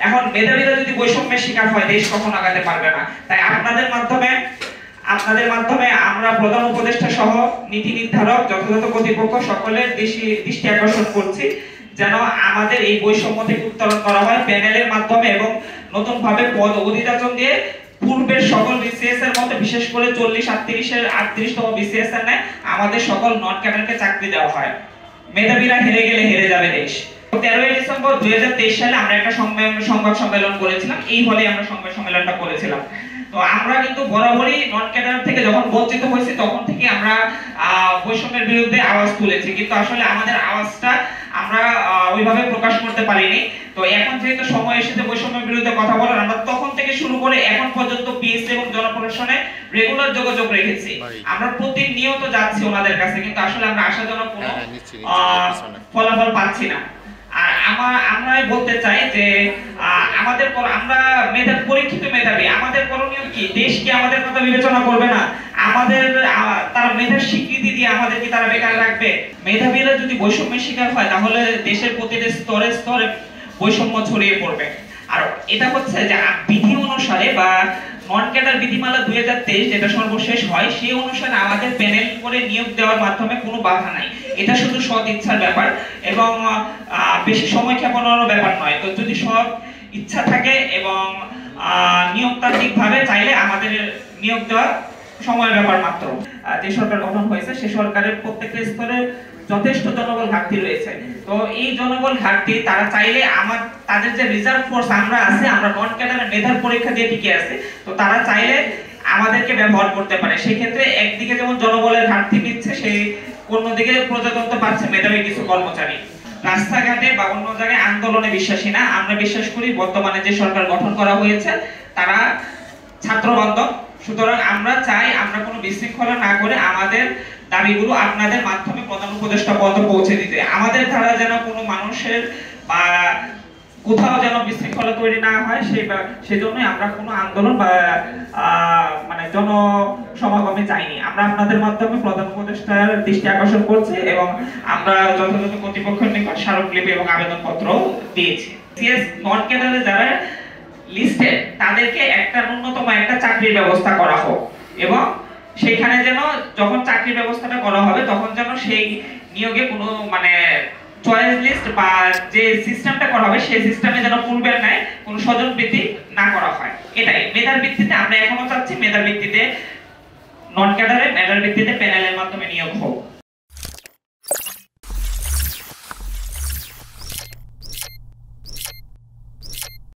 এখন মেধাবীরা যদি বৈষম্যের শিকার হয় দেশ কখনো আগাতে পারবে না। তাই আপনাদের মাধ্যমে আমরা প্রধান উপদেষ্টা সহ নীতি নির্ধারক যথাযথ কর্তৃপক্ষ সকলের দৃষ্টি আকর্ষণ করছি যেন আমাদের এই বৈষম্য থেকে উত্তরণ করা হয় প্যানেলের মাধ্যমে এবং নতুন ভাবে পদ অধিযোজন দিয়ে পূর্বের সকল বিসিএস এর মধ্যে বিশেষ করে 40-38-38তম বিসিএস এর নেয় আমাদের সকল নন ক্যাডারকে চাকরি দেওয়া হয়। মেধাবীরা হেরে গেলে হেরে যাবে দেশ। 13ই ডিসেম্বর 2023 সালে আমরা একটা সংবাদ সম্মেলন করেছিলাম, এই হলে আমরা সংবাদ সম্মেলনটা করেছিলাম। তো আমরা কিন্তু বরাবরই নন ক্যাডার থেকে যখন বঞ্চিত হয়েছি তখন থেকে আমরা বৈষম্যের বিরুদ্ধে আওয়াজ তুলেছি, কিন্তু আসলে আমাদের আওয়াজটা আমরা ওইভাবে প্রকাশ করতে পারিনি। তো এখন যেহেতু সময় এসেছে বৈষম্যের বিরুদ্ধে কথা বলার, আমরা তখন থেকে শুরু করে এখন পর্যন্ত পিএসসি এবং জনপ্রশাসনে রেগুলার যোগাযোগ রেখেছি। আমরা প্রতিনিয়ত যাচ্ছি ওনাদের কাছে, কিন্তু আসলে আমরা আশাজনক কোনো ফলাফল পাচ্ছি না। আর আমরা বলতে চাই যে আমরা পরীক্ষিত মেধাবী, আমাদের করণীয় কি? দেশ কি আমাদের কথা বিবেচনা করবে না? তারা মেধার স্বীকৃতি দিয়ে আমাদের কি তারা বেকার রাখবে? মেধাবীরা যদি বৈষম্যের শিকার হয় তাহলে দেশের প্রতিটি স্তরে স্তরে বৈষম্য ছড়িয়ে পড়বে। আর এটা হচ্ছে যে বিধি অনুসারে বা নন ক্যাডার বিধিমালা 2023 যেটা সর্বশেষ হয় সেই অনুসারে আমাদের প্যানেল করে নিয়োগ দেওয়ার মাধ্যমে কোনো বাধা নাই। এটা শুধু সৎ ইচ্ছার ব্যাপার এবং বেশি সময় ক্ষেপণের ব্যাপার নয়। তো যদি সৎ ইচ্ছা থাকে এবং নিয়োগতান্ত্রিকভাবে চাইলে আমাদের নিয়োগ দেওয়া সময়ের ব্যাপার মাত্র। যে সরকার গঠন হয়েছে সে সরকারের প্রত্যেকটা স্তরে যথেষ্ট জনবল ঘাটতি রয়েছে। তো এই জনবল ঘাটতি তারা চাইলে তাদের যে রিজার্ভ ফোর্স আমরা আছে, আমরা নন ক্যাডারের মেধার পরীক্ষা দিয়ে টিকে আছে, তো তারা চাইলে আমাদেরকে ব্যবহার করতে পারে। সেই ক্ষেত্রে একদিকে যেমন জনবলের ঘাটতি নিচ্ছে, সেই অন্যদিকে প্রজাতন্ত্র পাচ্ছে মেধাবী কিছু কর্মচারী। রাস্তাঘাটে বা অন্য জায়গায় আন্দোলনে বিশ্বাসী না, আমরা বিশ্বাস করি বর্তমানে যে সরকার গঠন করা হয়েছে তারা ছাত্রবান্ধব। সুতরাং আমরা চাই আমরা কোনো বিশৃঙ্খলা না করে আমাদের দাবিগুলো আপনাদের মাধ্যমে প্রধান উপদেষ্টা পর্যন্ত পৌঁছে দিতে। আমাদের দ্বারা যেন কোনো মানুষের বা কোথাও যেন বিশৃঙ্খলা তৈরি না হয় সেজন্যই আমরা কোনো আন্দোলন বা জনসমাগমে চাইনি। আমরা আপনাদের মাধ্যমে প্রধান উপদেষ্টার দৃষ্টি আকর্ষণ করছি এবং আমরা যথাযথ কর্তৃপক্ষের নিকট স্মারকলিপি এবং আবেদনপত্র দিয়েছি। সিএস নন ক্যাডারে যারা লিস্টেড তাদেরকে একটা ন্যূনতম একটা চাকরির ব্যবস্থা করা হোক এবং সেইখানে যেন যখন চাকরির ব্যবস্থাটা করা হবে তখন যেন সেই নিয়োগে কোনো চয়েস লিস্ট বা যে সিস্টেমটা করা হবে সেই সিস্টেমে যেন পূর্বের ন্যায় কোনো স্বজন বৃত্তি না করা হয়। এটাই মেধার ভিত্তিতে আমরা এখনো চাচ্ছি মেধার ভিত্তিতে নন ক্যাডারে মেধার ভিত্তিতে প্যানেলের মাধ্যমে নিয়োগ হোক।